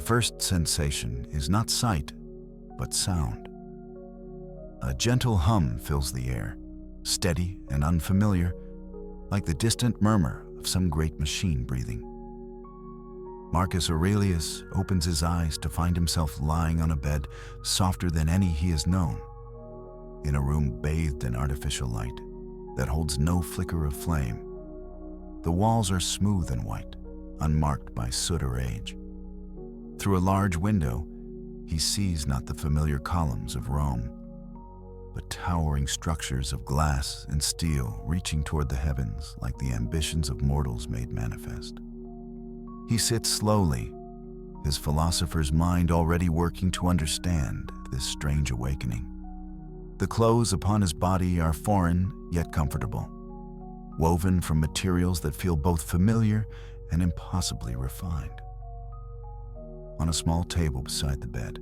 first sensation is not sight, but sound. A gentle hum fills the air, steady and unfamiliar, like the distant murmur of some great machine breathing. Marcus Aurelius opens his eyes to find himself lying on a bed softer than any he has known, in a room bathed in artificial light that holds no flicker of flame. The walls are smooth and white, unmarked by soot or age. Through a large window, he sees not the familiar columns of Rome, but towering structures of glass and steel reaching toward the heavens like the ambitions of mortals made manifest. He sits slowly, his philosopher's mind already working to understand this strange awakening. The clothes upon his body are foreign yet comfortable, woven from materials that feel both familiar and impossibly refined. On a small table beside the bed,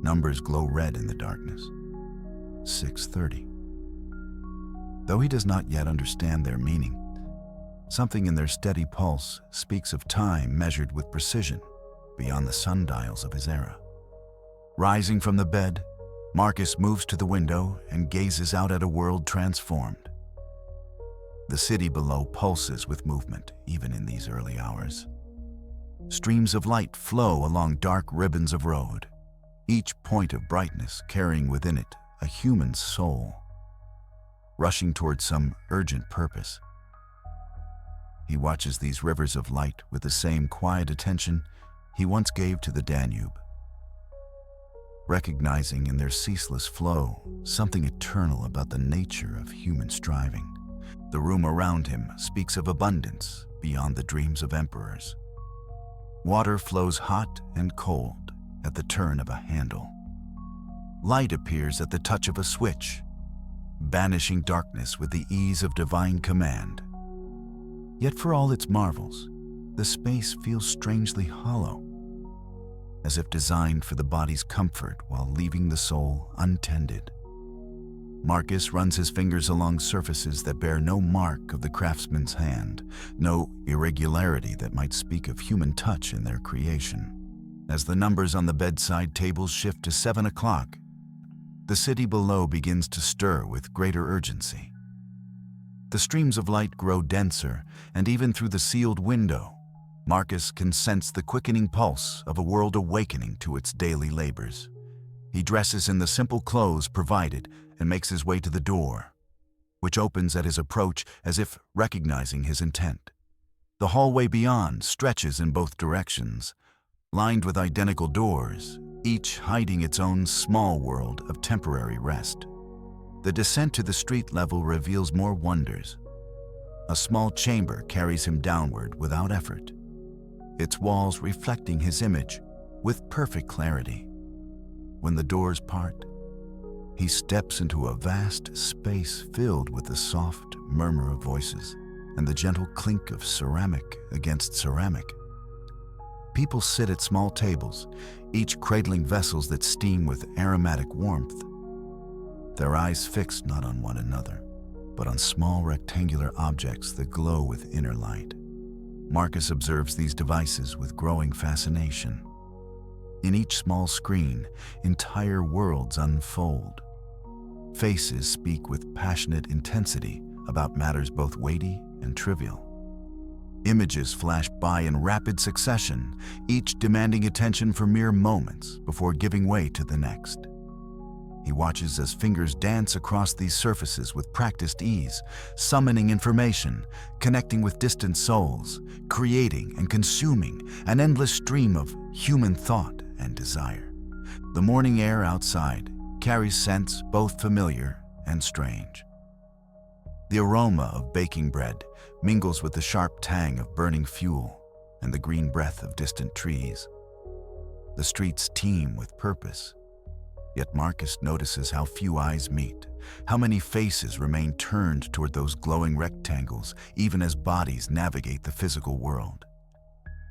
numbers glow red in the darkness. 6:30. Though he does not yet understand their meaning, something in their steady pulse speaks of time measured with precision beyond the sundials of his era. Rising from the bed, Marcus moves to the window and gazes out at a world transformed. The city below pulses with movement, even in these early hours. Streams of light flow along dark ribbons of road, each point of brightness carrying within it a human soul, rushing towards some urgent purpose. He watches these rivers of light with the same quiet attention he once gave to the Danube, recognizing in their ceaseless flow something eternal about the nature of human striving. The room around him speaks of abundance beyond the dreams of emperors. Water flows hot and cold at the turn of a handle. Light appears at the touch of a switch, banishing darkness with the ease of divine command. Yet for all its marvels, the space feels strangely hollow, as if designed for the body's comfort while leaving the soul untended. Marcus runs his fingers along surfaces that bear no mark of the craftsman's hand, no irregularity that might speak of human touch in their creation. As the numbers on the bedside tables shift to 7 o'clock, the city below begins to stir with greater urgency. The streams of light grow denser, and even through the sealed window, Marcus can sense the quickening pulse of a world awakening to its daily labors. He dresses in the simple clothes provided and makes his way to the door, which opens at his approach as if recognizing his intent. The hallway beyond stretches in both directions, lined with identical doors, each hiding its own small world of temporary rest. The descent to the street level reveals more wonders. A small chamber carries him downward without effort, its walls reflecting his image with perfect clarity. When the doors part, he steps into a vast space filled with the soft murmur of voices and the gentle clink of ceramic against ceramic. People sit at small tables, each cradling vessels that steam with aromatic warmth, their eyes fixed not on one another, but on small rectangular objects that glow with inner light. Marcus observes these devices with growing fascination. In each small screen, entire worlds unfold. Faces speak with passionate intensity about matters both weighty and trivial. Images flash by in rapid succession, each demanding attention for mere moments before giving way to the next. He watches as fingers dance across these surfaces with practiced ease, summoning information, connecting with distant souls, creating and consuming an endless stream of human thought and desire. The morning air outside carries scents both familiar and strange. The aroma of baking bread mingles with the sharp tang of burning fuel and the green breath of distant trees. The streets teem with purpose. Yet Marcus notices how few eyes meet, how many faces remain turned toward those glowing rectangles even as bodies navigate the physical world.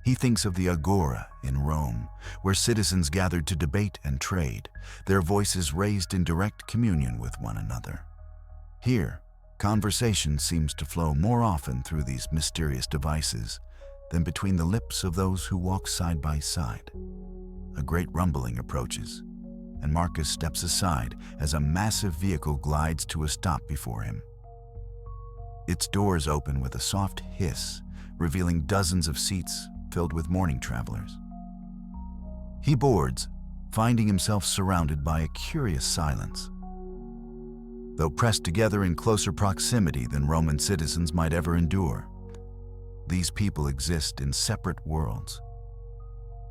He thinks of the Agora in Rome, where citizens gathered to debate and trade, their voices raised in direct communion with one another. Here, conversation seems to flow more often through these mysterious devices, than between the lips of those who walk side by side. A great rumbling approaches, and Marcus steps aside as a massive vehicle glides to a stop before him. Its doors open with a soft hiss, revealing dozens of seats filled with morning travelers. He boards, finding himself surrounded by a curious silence. Though pressed together in closer proximity than Roman citizens might ever endure, these people exist in separate worlds,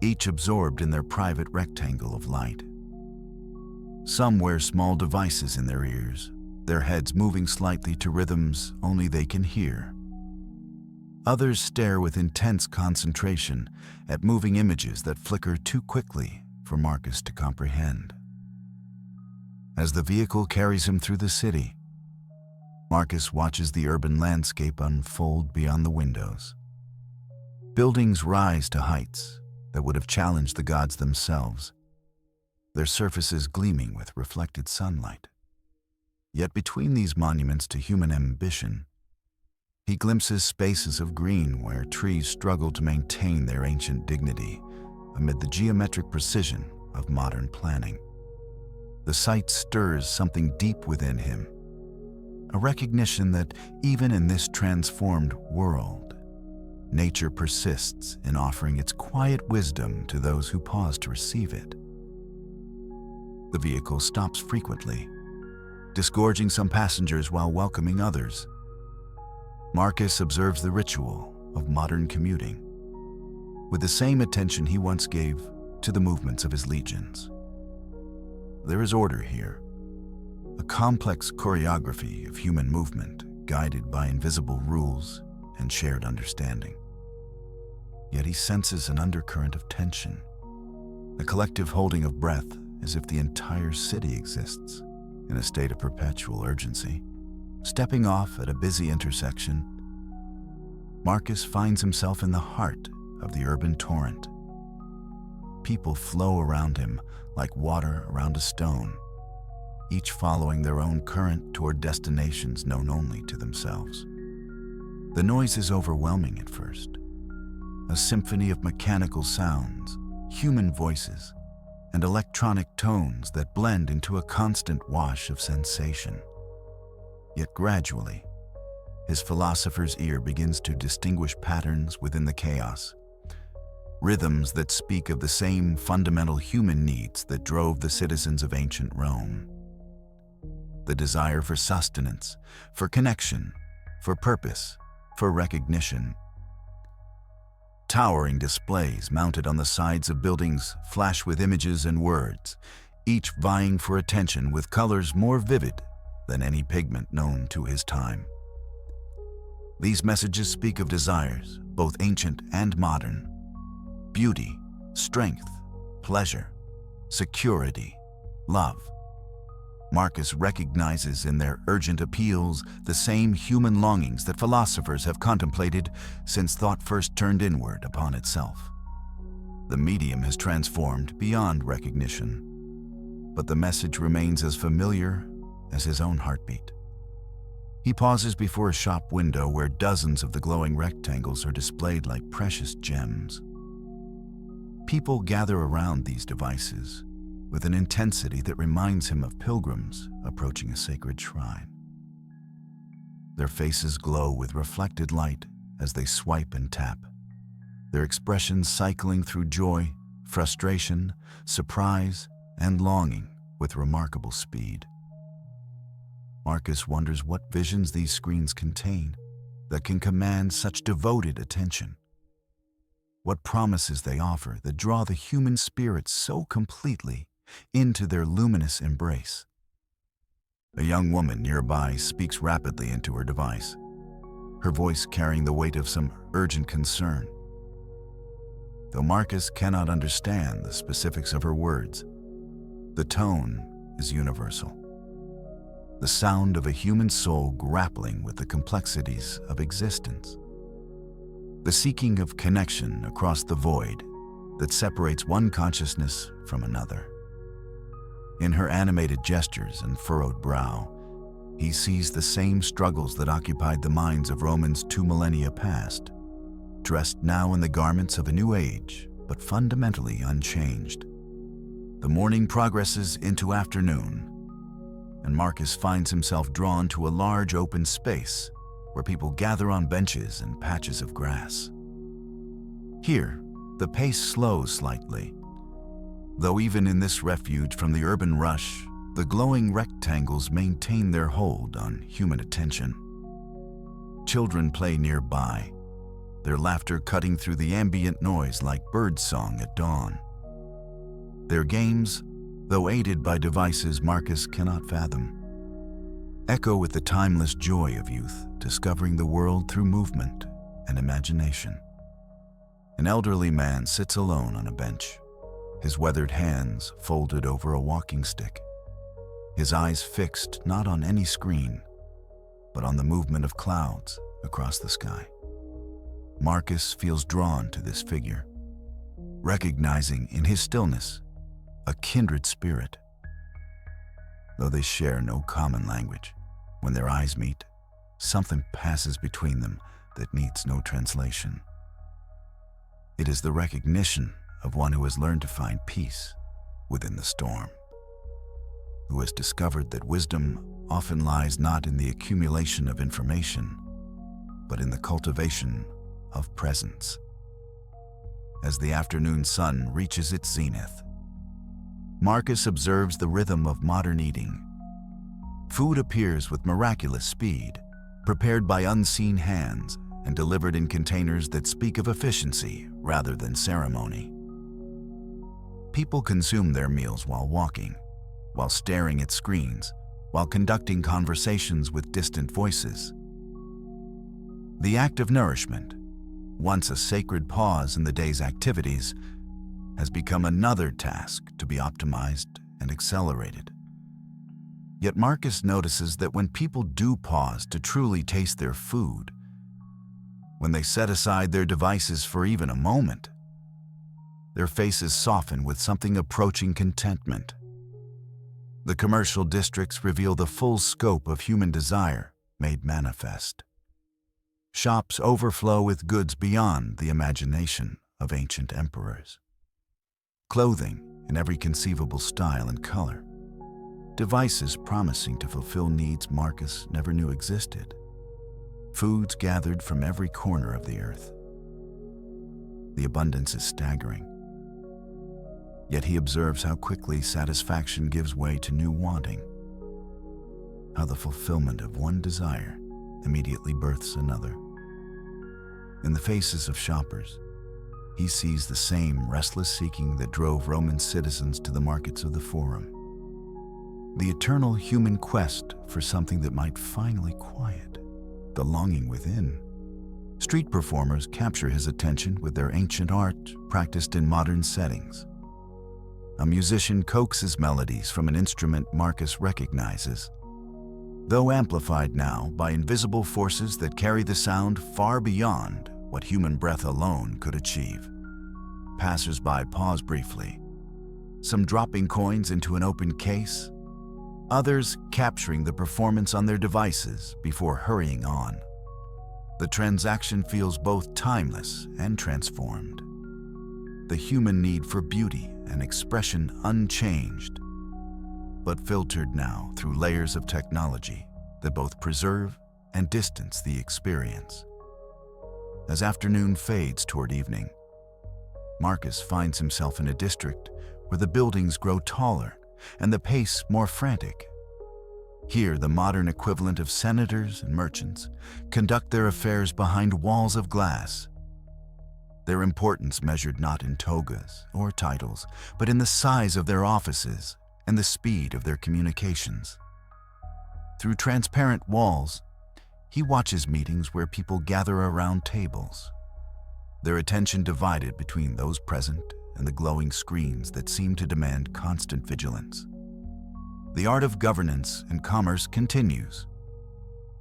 each absorbed in their private rectangle of light. Some wear small devices in their ears, their heads moving slightly to rhythms only they can hear. Others stare with intense concentration at moving images that flicker too quickly for Marcus to comprehend. As the vehicle carries him through the city, Marcus watches the urban landscape unfold beyond the windows. Buildings rise to heights that would have challenged the gods themselves, their surfaces gleaming with reflected sunlight. Yet between these monuments to human ambition, he glimpses spaces of green where trees struggle to maintain their ancient dignity amid the geometric precision of modern planning. The sight stirs something deep within him, a recognition that even in this transformed world, nature persists in offering its quiet wisdom to those who pause to receive it. The vehicle stops frequently, disgorging some passengers while welcoming others. Marcus observes the ritual of modern commuting with the same attention he once gave to the movements of his legions. There is order here, a complex choreography of human movement guided by invisible rules and shared understanding. Yet he senses an undercurrent of tension, a collective holding of breath as if the entire city exists in a state of perpetual urgency. Stepping off at a busy intersection, Marcus finds himself in the heart of the urban torrent. People flow around him like water around a stone, each following their own current toward destinations known only to themselves. The noise is overwhelming at first, a symphony of mechanical sounds, human voices, and electronic tones that blend into a constant wash of sensation. Yet gradually, his philosopher's ear begins to distinguish patterns within the chaos, rhythms that speak of the same fundamental human needs that drove the citizens of ancient Rome. The desire for sustenance, for connection, for purpose, for recognition. Towering displays mounted on the sides of buildings flash with images and words, each vying for attention with colors more vivid than any pigment known to his time. These messages speak of desires, both ancient and modern: beauty, strength, pleasure, security, love. Marcus recognizes in their urgent appeals the same human longings that philosophers have contemplated since thought first turned inward upon itself. The medium has transformed beyond recognition, but the message remains as familiar as his own heartbeat. He pauses before a shop window where dozens of the glowing rectangles are displayed like precious gems. People gather around these devices with an intensity that reminds him of pilgrims approaching a sacred shrine. Their faces glow with reflected light as they swipe and tap, their expressions cycling through joy, frustration, surprise, and longing with remarkable speed. Marcus wonders what visions these screens contain that can command such devoted attention. What promises they offer that draw the human spirit so completely into their luminous embrace. A young woman nearby speaks rapidly into her device, her voice carrying the weight of some urgent concern. Though Marcus cannot understand the specifics of her words, the tone is universal. The sound of a human soul grappling with the complexities of existence. The seeking of connection across the void that separates one consciousness from another. In her animated gestures and furrowed brow, he sees the same struggles that occupied the minds of Romans 2 millennia past. dressed now in the garments of a new age, but fundamentally unchanged. The morning progresses into afternoon, and Marcus finds himself drawn to a large open space where people gather on benches and patches of grass. Here, the pace slows slightly, though even in this refuge from the urban rush, the glowing rectangles maintain their hold on human attention. Children play nearby, their laughter cutting through the ambient noise like birdsong at dawn. Their games, though aided by devices Marcus cannot fathom, echo with the timeless joy of youth, discovering the world through movement and imagination. An elderly man sits alone on a bench, his weathered hands folded over a walking stick, his eyes fixed not on any screen, but on the movement of clouds across the sky. Marcus feels drawn to this figure, recognizing in his stillness a kindred spirit. Though they share no common language, when their eyes meet, something passes between them that needs no translation. It is the recognition of one who has learned to find peace within the storm, who has discovered that wisdom often lies not in the accumulation of information, but in the cultivation of presence. As the afternoon sun reaches its zenith, Marcus observes the rhythm of modern eating. Food appears with miraculous speed, prepared by unseen hands and delivered in containers that speak of efficiency rather than ceremony. People consume their meals while walking, while staring at screens, while conducting conversations with distant voices. The act of nourishment, once a sacred pause in the day's activities, has become another task to be optimized and accelerated. Yet Marcus notices that when people do pause to truly taste their food, when they set aside their devices for even a moment, their faces soften with something approaching contentment. The commercial districts reveal the full scope of human desire made manifest. Shops overflow with goods beyond the imagination of ancient emperors. Clothing in every conceivable style and color. Devices promising to fulfill needs Marcus never knew existed. Foods gathered from every corner of the earth. The abundance is staggering. Yet he observes how quickly satisfaction gives way to new wanting. How the fulfillment of one desire immediately births another. In the faces of shoppers, he sees the same restless seeking that drove Roman citizens to the markets of the Forum. The eternal human quest for something that might finally quiet the longing within. Street performers capture his attention with their ancient art practiced in modern settings. A musician coaxes melodies from an instrument Marcus recognizes, though amplified now by invisible forces that carry the sound far beyond what human breath alone could achieve. Passers-by pause briefly, some dropping coins into an open case, others capturing the performance on their devices before hurrying on. The transaction feels both timeless and transformed. The human need for beauty and expression unchanged, but filtered now through layers of technology that both preserve and distance the experience. As afternoon fades toward evening, Marcus finds himself in a district where the buildings grow taller and the pace more frantic. Here, the modern equivalent of senators and merchants conduct their affairs behind walls of glass. Their importance measured not in togas or titles, but in the size of their offices and the speed of their communications. Through transparent walls, he watches meetings where people gather around tables, their attention divided between those present and the glowing screens that seem to demand constant vigilance. The art of governance and commerce continues,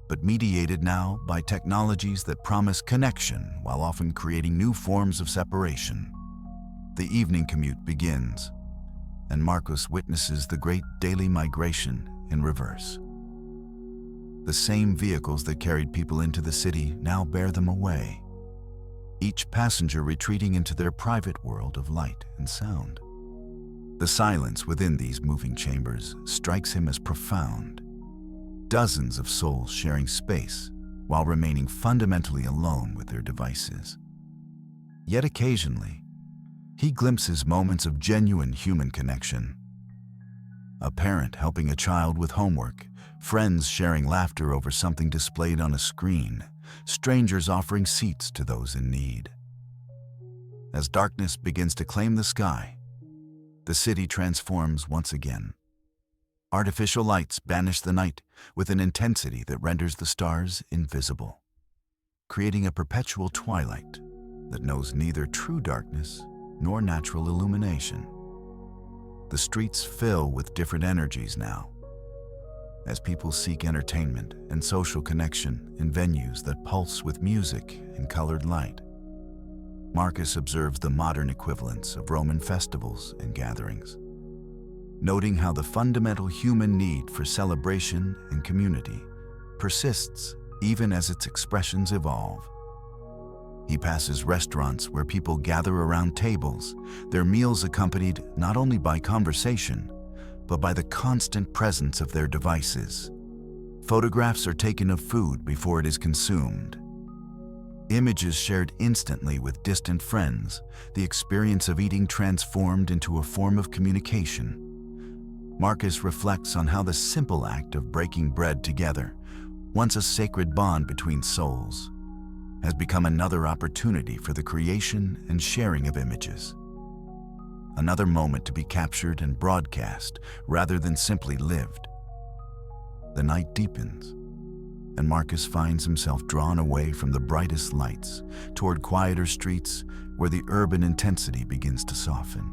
but mediated now by technologies that promise connection while often creating new forms of separation. The evening commute begins, and Marcus witnesses the great daily migration in reverse. The same vehicles that carried people into the city now bear them away. each passenger retreating into their private world of light and sound. The silence within these moving chambers strikes him as profound. Dozens of souls sharing space while remaining fundamentally alone with their devices. Yet occasionally, he glimpses moments of genuine human connection. A parent helping a child with homework, friends sharing laughter over something displayed on a screen, strangers offering seats to those in need. As darkness begins to claim the sky, the city transforms once again. Artificial lights banish the night with an intensity that renders the stars invisible, creating a perpetual twilight that knows neither true darkness nor natural illumination. The streets fill with different energies now, as people seek entertainment and social connection in venues that pulse with music and colored light. Marcus observes the modern equivalents of Roman festivals and gatherings, noting how the fundamental human need for celebration and community persists even as its expressions evolve. He passes restaurants where people gather around tables, their meals accompanied not only by conversation, but by the constant presence of their devices. Photographs are taken of food before it is consumed. Images shared instantly with distant friends, the experience of eating transformed into a form of communication. Marcus reflects on how the simple act of breaking bread together, once a sacred bond between souls, has become another opportunity for the creation and sharing of images. Another moment to be captured and broadcast rather than simply lived. The night deepens, and Marcus finds himself drawn away from the brightest lights toward quieter streets where the urban intensity begins to soften.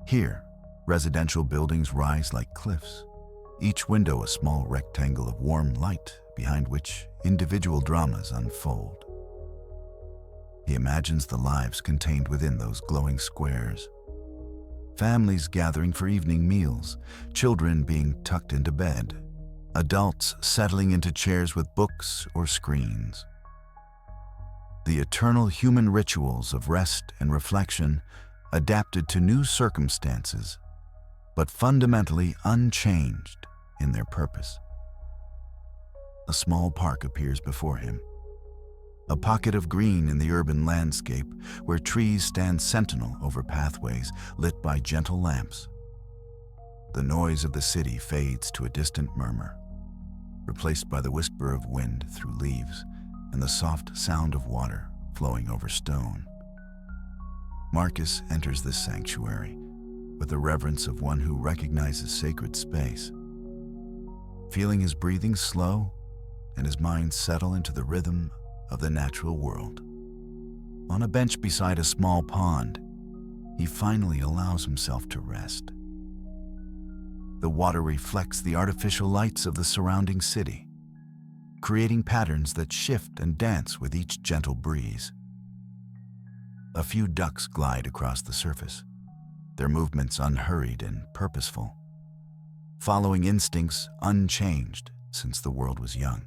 Here, residential buildings rise like cliffs, each window a small rectangle of warm light behind which individual dramas unfold. He imagines the lives contained within those glowing squares. Families gathering for evening meals, children being tucked into bed, adults settling into chairs with books or screens. The eternal human rituals of rest and reflection adapted to new circumstances, but fundamentally unchanged in their purpose. A small park appears before him, a pocket of green in the urban landscape where trees stand sentinel over pathways lit by gentle lamps. The noise of the city fades to a distant murmur, replaced by the whisper of wind through leaves and the soft sound of water flowing over stone. Marcus enters this sanctuary with the reverence of one who recognizes sacred space, feeling his breathing slow and his mind settle into the rhythm of the natural world. On a bench beside a small pond, he finally allows himself to rest. The water reflects the artificial lights of the surrounding city, creating patterns that shift and dance with each gentle breeze. A few ducks glide across the surface, their movements unhurried and purposeful, following instincts unchanged since the world was young.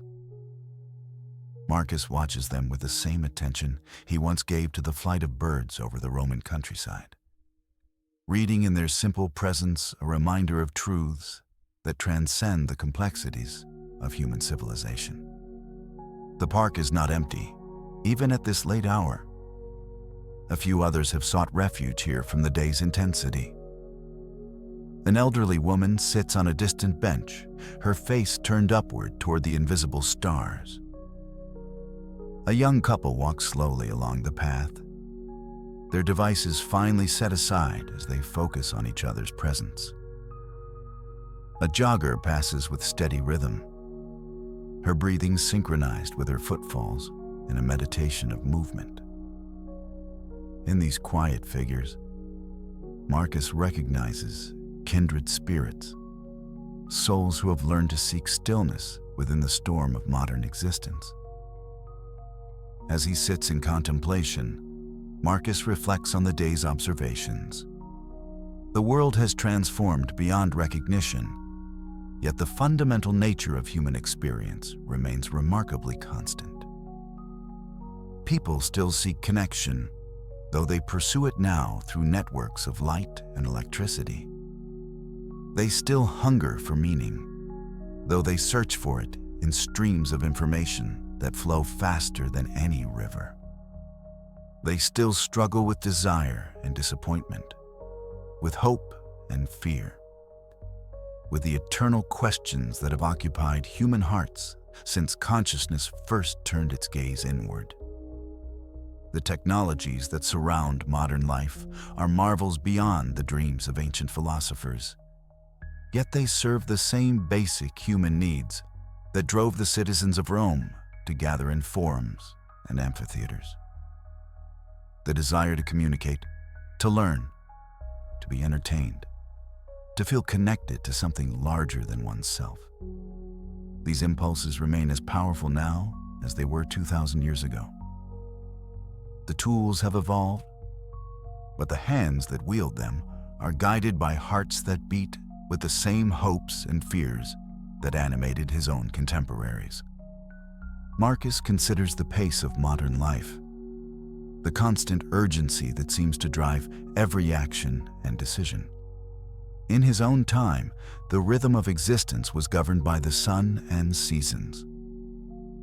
Marcus watches them with the same attention he once gave to the flight of birds over the Roman countryside, reading in their simple presence a reminder of truths that transcend the complexities of human civilization. The park is not empty, even at this late hour. A few others have sought refuge here from the day's intensity. An elderly woman sits on a distant bench, her face turned upward toward the invisible stars. A young couple walks slowly along the path, their devices finally set aside as they focus on each other's presence. A jogger passes with steady rhythm, her breathing synchronized with her footfalls in a meditation of movement. In these quiet figures, Marcus recognizes kindred spirits, souls who have learned to seek stillness within the storm of modern existence. As he sits in contemplation, Marcus reflects on the day's observations. The world has transformed beyond recognition, yet the fundamental nature of human experience remains remarkably constant. people still seek connection, though they pursue it now through networks of light and electricity. They still hunger for meaning, though they search for it in streams of information that flow faster than any river. They still struggle with desire and disappointment, with hope and fear, with the eternal questions that have occupied human hearts since consciousness first turned its gaze inward. The technologies that surround modern life are marvels beyond the dreams of ancient philosophers, yet they serve the same basic human needs that drove the citizens of Rome to gather in forums and amphitheaters. The desire to communicate, to learn, to be entertained, to feel connected to something larger than oneself. These impulses remain as powerful now as they were 2,000 years ago. The tools have evolved, but the hands that wield them are guided by hearts that beat with the same hopes and fears that animated his own contemporaries. Marcus considers the pace of modern life, the constant urgency that seems to drive every action and decision. In his own time, the rhythm of existence was governed by the sun and seasons,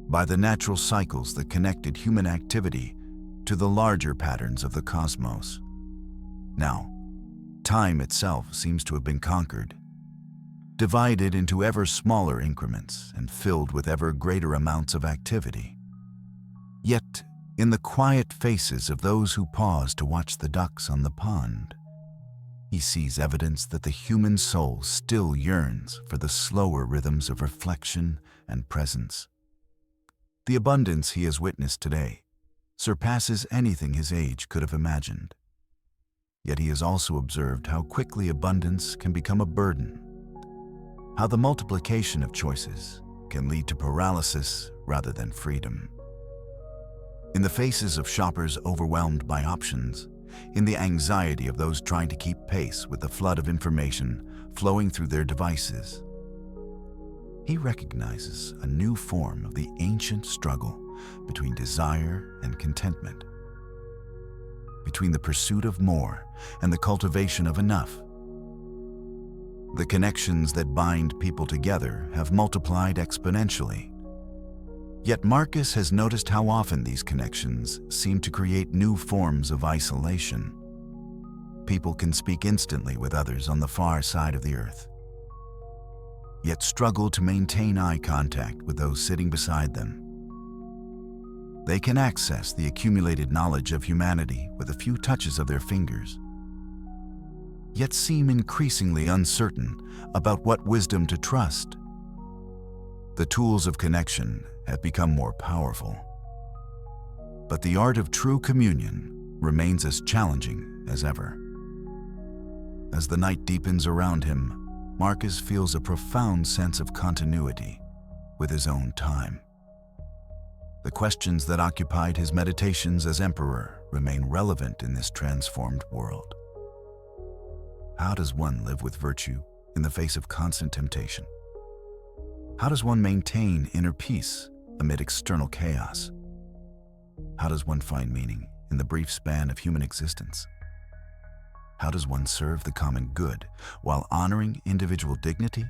by the natural cycles that connected human activity to the larger patterns of the cosmos. Now, time itself seems to have been conquered, divided into ever smaller increments and filled with ever greater amounts of activity. Yet, in the quiet faces of those who pause to watch the ducks on the pond, he sees evidence that the human soul still yearns for the slower rhythms of reflection and presence. The abundance he has witnessed today surpasses anything his age could have imagined. Yet he has also observed how quickly abundance can become a burden, how the multiplication of choices can lead to paralysis rather than freedom. In the faces of shoppers overwhelmed by options, in the anxiety of those trying to keep pace with the flood of information flowing through their devices, he recognizes a new form of the ancient struggle between desire and contentment, between the pursuit of more and the cultivation of enough. The connections that bind people together have multiplied exponentially. Yet Marcus has noticed how often these connections seem to create new forms of isolation. People can speak instantly with others on the far side of the earth, yet struggle to maintain eye contact with those sitting beside them. They can access the accumulated knowledge of humanity with a few touches of their fingers, yet seem increasingly uncertain about what wisdom to trust. The tools of connection have become more powerful, but the art of true communion remains as challenging as ever. As the night deepens around him, Marcus feels a profound sense of continuity with his own time. The questions that occupied his meditations as emperor remain relevant in this transformed world. How does one live with virtue in the face of constant temptation? How does one maintain inner peace amid external chaos? How does one find meaning in the brief span of human existence? How does one serve the common good while honoring individual dignity?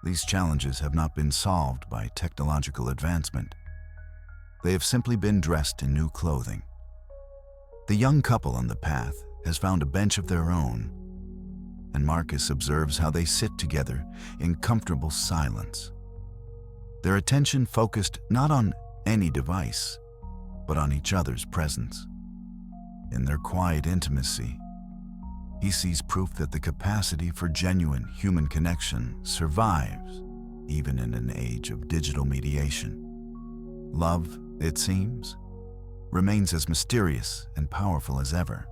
These challenges have not been solved by technological advancement. They have simply been dressed in new clothing. The young couple on the path has found a bench of their own, and Marcus observes how they sit together in comfortable silence, their attention focused not on any device, but on each other's presence. In their quiet intimacy, he sees proof that the capacity for genuine human connection survives even in an age of digital mediation. Love, it seems, remains as mysterious and powerful as ever,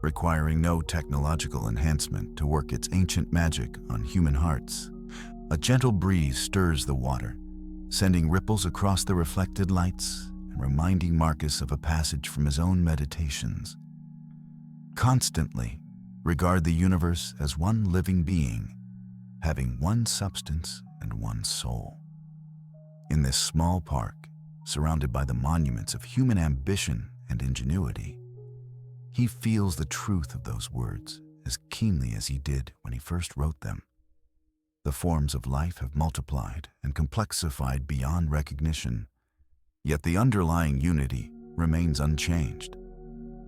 requiring no technological enhancement to work its ancient magic on human hearts. A gentle breeze stirs the water, sending ripples across the reflected lights and reminding Marcus of a passage from his own meditations. Constantly regard the universe as one living being, having one substance and one soul. In this small park, surrounded by the monuments of human ambition and ingenuity. He feels the truth of those words as keenly as he did when he first wrote them. The forms of life have multiplied and complexified beyond recognition, yet the underlying unity remains unchanged.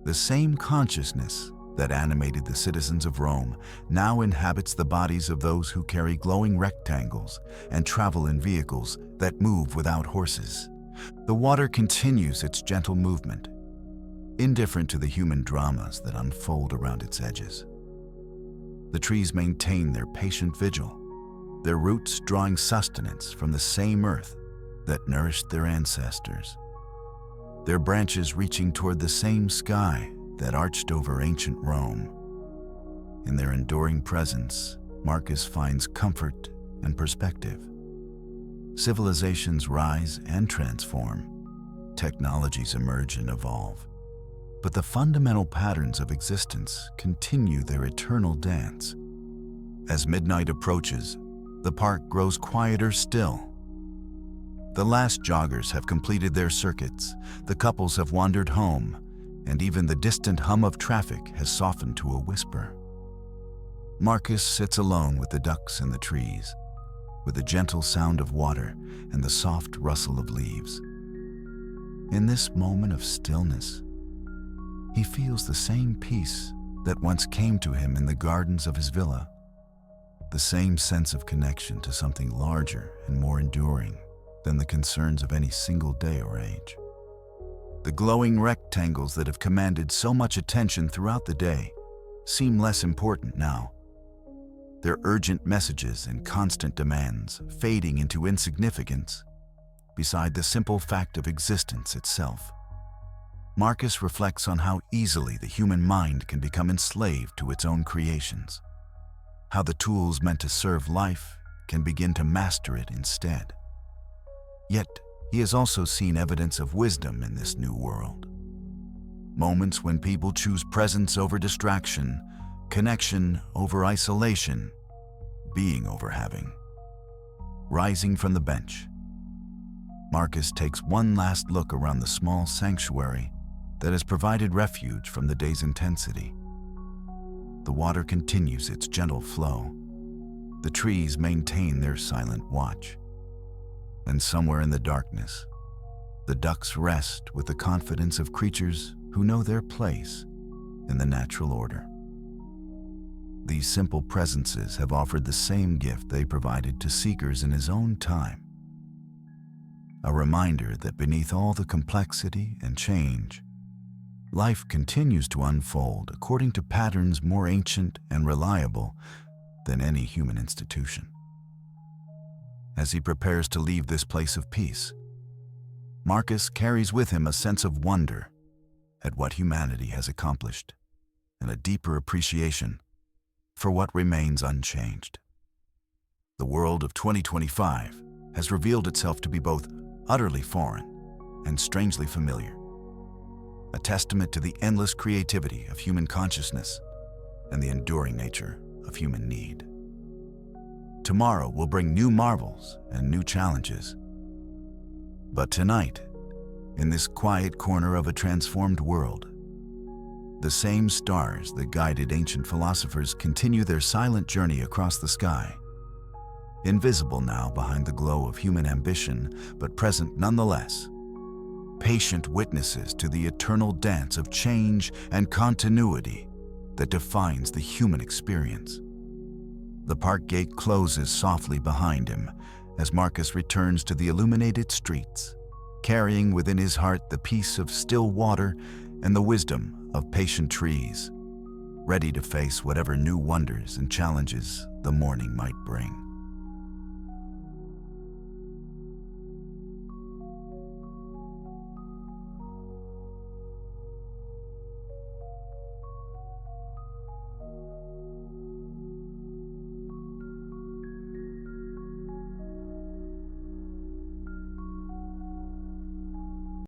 The same consciousness that animated the citizens of Rome now inhabits the bodies of those who carry glowing rectangles and travel in vehicles that move without horses. The water continues its gentle movement, indifferent to the human dramas that unfold around its edges. The trees maintain their patient vigil, their roots drawing sustenance from the same earth that nourished their ancestors, their branches reaching toward the same sky that arched over ancient Rome. In their enduring presence, Marcus finds comfort and perspective. Civilizations rise and transform, technologies emerge and evolve, but the fundamental patterns of existence continue their eternal dance. As midnight approaches, the park grows quieter still. The last joggers have completed their circuits, the couples have wandered home, and even the distant hum of traffic has softened to a whisper. Marcus sits alone with the ducks in the trees, with the gentle sound of water and the soft rustle of leaves. In this moment of stillness, he feels the same peace that once came to him in the gardens of his villa, the same sense of connection to something larger and more enduring than the concerns of any single day or age. The glowing rectangles that have commanded so much attention throughout the day seem less important now, their urgent messages and constant demands fading into insignificance beside the simple fact of existence itself. Marcus reflects on how easily the human mind can become enslaved to its own creations, how the tools meant to serve life can begin to master it instead. Yet, he has also seen evidence of wisdom in this new world. Moments when people choose presence over distraction, connection over isolation, being over having. Rising from the bench, Marcus takes one last look around the small sanctuary that has provided refuge from the day's intensity. The water continues its gentle flow. The trees maintain their silent watch. And somewhere in the darkness, the ducks rest with the confidence of creatures who know their place in the natural order. These simple presences have offered the same gift they provided to seekers in his own time. A reminder that beneath all the complexity and change, life continues to unfold according to patterns more ancient and reliable than any human institution. As he prepares to leave this place of peace, Marcus carries with him a sense of wonder at what humanity has accomplished and a deeper appreciation for what remains unchanged. The world of 2025 has revealed itself to be both utterly foreign and strangely familiar, a testament to the endless creativity of human consciousness and the enduring nature of human need. Tomorrow will bring new marvels and new challenges. But tonight, in this quiet corner of a transformed world, the same stars that guided ancient philosophers continue their silent journey across the sky, invisible now behind the glow of human ambition, but present nonetheless, patient witnesses to the eternal dance of change and continuity that defines the human experience. The park gate closes softly behind him as Marcus returns to the illuminated streets, carrying within his heart the peace of still water and the wisdom of patient trees, ready to face whatever new wonders and challenges the morning might bring.